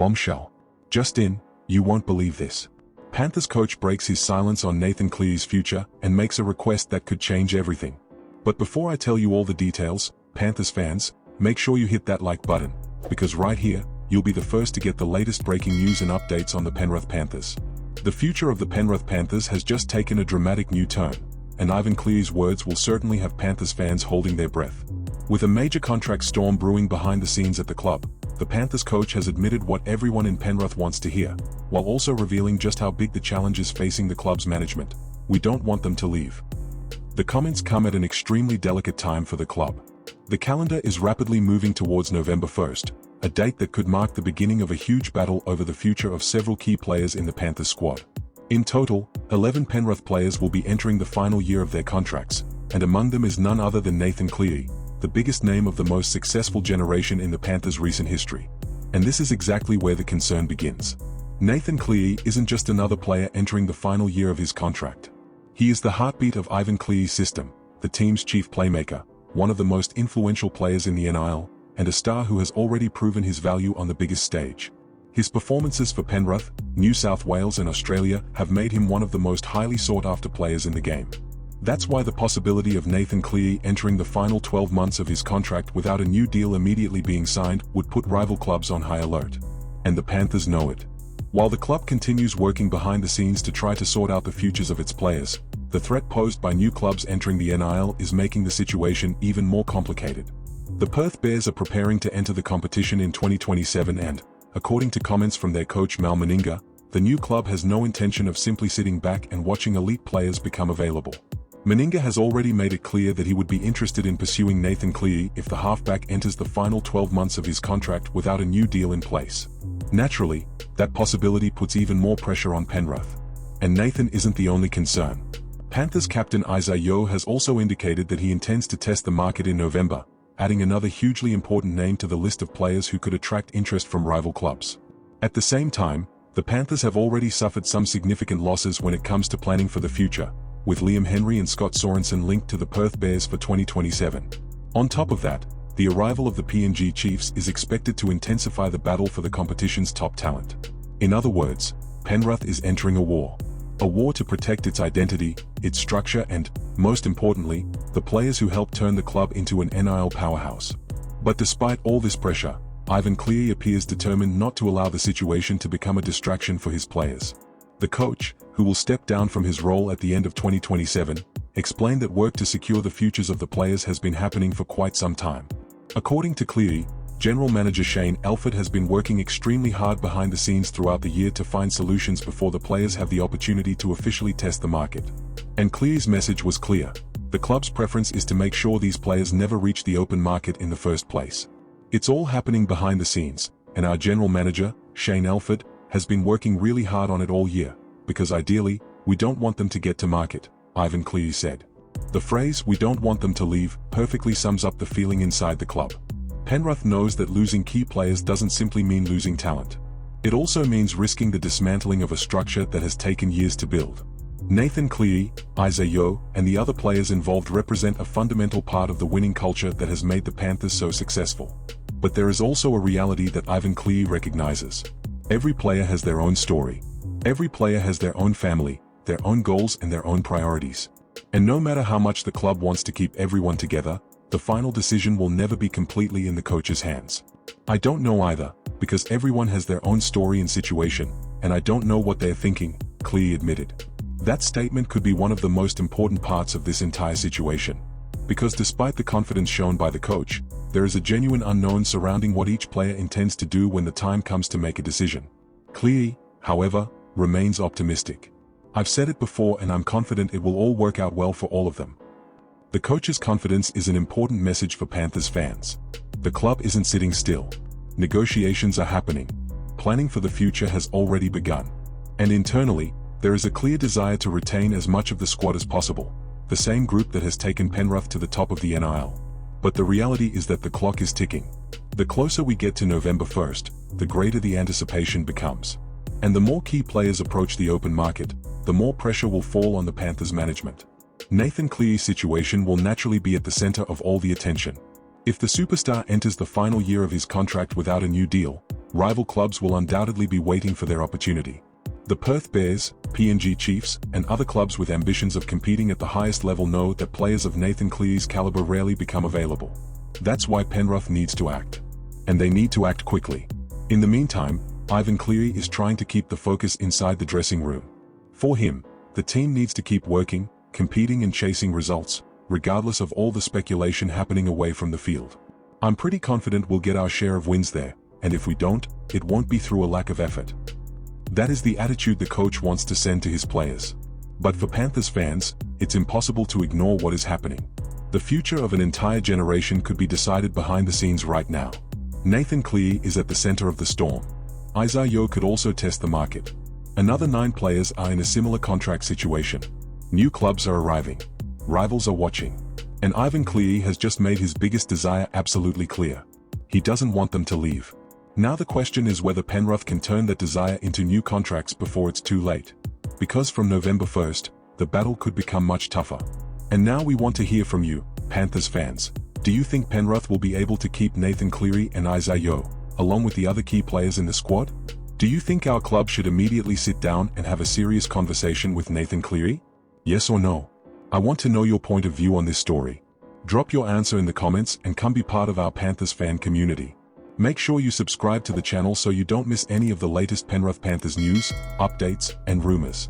Bombshell. Just in, you won't believe this. Panthers coach breaks his silence on Nathan Cleary's future and makes a request that could change everything. But before I tell you all the details, Panthers fans, make sure you hit that like button, because right here, you'll be the first to get the latest breaking news and updates on the Pernith Panthers. The future of the Pernith Panthers has just taken a dramatic new turn, and Ivan Cleary's words will certainly have Panthers fans holding their breath. With a major contract storm brewing behind the scenes at the club, the Panthers coach has admitted what everyone in Penrith wants to hear, while also revealing just how big the challenge is facing the club's management. We don't want them to leave. The comments come at an extremely delicate time for the club. The calendar is rapidly moving towards November 1st, a date that could mark the beginning of a huge battle over the future of several key players in the Panthers squad. In total, 11 Penrith players will be entering the final year of their contracts, and among them is none other than Nathan Cleary, the biggest name of the most successful generation in the Panthers' recent history. And this is exactly where the concern begins. Nathan Cleary isn't just another player entering the final year of his contract. He is the heartbeat of Ivan Cleary's system, the team's chief playmaker, one of the most influential players in the NRL, and a star who has already proven his value on the biggest stage. His performances for Penrith, New South Wales and Australia have made him one of the most highly sought-after players in the game. That's why the possibility of Nathan Cleary entering the final 12 months of his contract without a new deal immediately being signed would put rival clubs on high alert. And the Panthers know it. While the club continues working behind the scenes to try to sort out the futures of its players, the threat posed by new clubs entering the NRL is making the situation even more complicated. The Perth Bears are preparing to enter the competition in 2027 and, according to comments from their coach Mal Meninga, the new club has no intention of simply sitting back and watching elite players become available. Meninga has already made it clear that he would be interested in pursuing Nathan Cleary if the halfback enters the final 12 months of his contract without a new deal in place. Naturally, that possibility puts even more pressure on Penrith. And Nathan isn't the only concern. Panthers captain Isaiah Yeo has also indicated that he intends to test the market in November, adding another hugely important name to the list of players who could attract interest from rival clubs. At the same time, the Panthers have already suffered some significant losses when it comes to planning for the future, with Liam Henry and Scott Sorensen linked to the Perth Bears for 2027. On top of that, the arrival of the PNG Chiefs is expected to intensify the battle for the competition's top talent. In other words, Penrith is entering a war. A war to protect its identity, its structure and, most importantly, the players who helped turn the club into an NRL powerhouse. But despite all this pressure, Ivan Cleary appears determined not to allow the situation to become a distraction for his players. The coach, who will step down from his role at the end of 2027, explained that work to secure the futures of the players has been happening for quite some time. According to Cleary, General Manager Shane Alford has been working extremely hard behind the scenes throughout the year to find solutions before the players have the opportunity to officially test the market. And Cleary's message was clear. The club's preference is to make sure these players never reach the open market in the first place. It's all happening behind the scenes, and our General Manager, Shane Alford, has been working really hard on it all year, because ideally, we don't want them to get to market, Ivan Cleary said. The phrase, "we don't want them to leave," perfectly sums up the feeling inside the club. Penrith knows that losing key players doesn't simply mean losing talent. It also means risking the dismantling of a structure that has taken years to build. Nathan Cleary, Isaiah Yeo, and the other players involved represent a fundamental part of the winning culture that has made the Panthers so successful. But there is also a reality that Ivan Cleary recognizes. Every player has their own story. Every player has their own family, their own goals and their own priorities. And no matter how much the club wants to keep everyone together, the final decision will never be completely in the coach's hands. I don't know either, because everyone has their own story and situation, and I don't know what they're thinking, Cleary admitted. That statement could be one of the most important parts of this entire situation. Because despite the confidence shown by the coach, there is a genuine unknown surrounding what each player intends to do when the time comes to make a decision. Cleary, however, remains optimistic. "I've said it before and I'm confident it will all work out well for all of them." The coach's confidence is an important message for Panthers fans. The club isn't sitting still. Negotiations are happening. Planning for the future has already begun. And internally, there is a clear desire to retain as much of the squad as possible, the same group that has taken Penrith to the top of the NRL. But the reality is that the clock is ticking. The closer we get to November 1st, the greater the anticipation becomes. And the more key players approach the open market, the more pressure will fall on the Panthers management. Nathan Cleary's situation will naturally be at the center of all the attention. If the superstar enters the final year of his contract without a new deal, Rival clubs will undoubtedly be waiting for their opportunity. The Perth Bears, PNG Chiefs, and other clubs with ambitions of competing at the highest level know that players of Nathan Cleary's caliber rarely become available. That's why Penrith needs to act. And they need to act quickly. In the meantime, Ivan Cleary is trying to keep the focus inside the dressing room. For him, the team needs to keep working, competing and chasing results, regardless of all the speculation happening away from the field. I'm pretty confident we'll get our share of wins there, and if we don't, it won't be through a lack of effort. That is the attitude the coach wants to send to his players. But for Panthers fans, it's impossible to ignore what is happening. The future of an entire generation could be decided behind the scenes right now. Nathan Cleary is at the center of the storm. Isaiah Yeo could also test the market. Another 9 players are in a similar contract situation. New clubs are arriving. Rivals are watching. And Ivan Cleary has just made his biggest desire absolutely clear. He doesn't want them to leave. Now the question is whether Penrith can turn that desire into new contracts before it's too late. Because from November 1st, the battle could become much tougher. And now we want to hear from you, Panthers fans. Do you think Penrith will be able to keep Nathan Cleary and Isaiah Yeo, along with the other key players in the squad? Do you think our club should immediately sit down and have a serious conversation with Nathan Cleary? Yes or no? I want to know your point of view on this story. Drop your answer in the comments and come be part of our Panthers fan community. Make sure you subscribe to the channel so you don't miss any of the latest Penrith Panthers news, updates, and rumors.